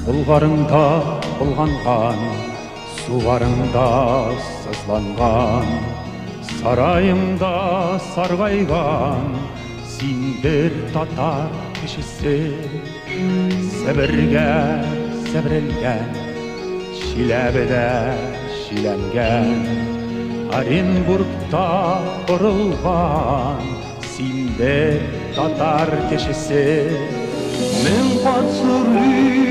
Bulгарыңда былғанған, суарыңда сызланған, сарайыңда сарғайған, сендер татар кішісі. Сібірге сібірілген, Шиләбеде шиленген, Оренбургта құрылған, сендер татар кішісі. Мен қатсыр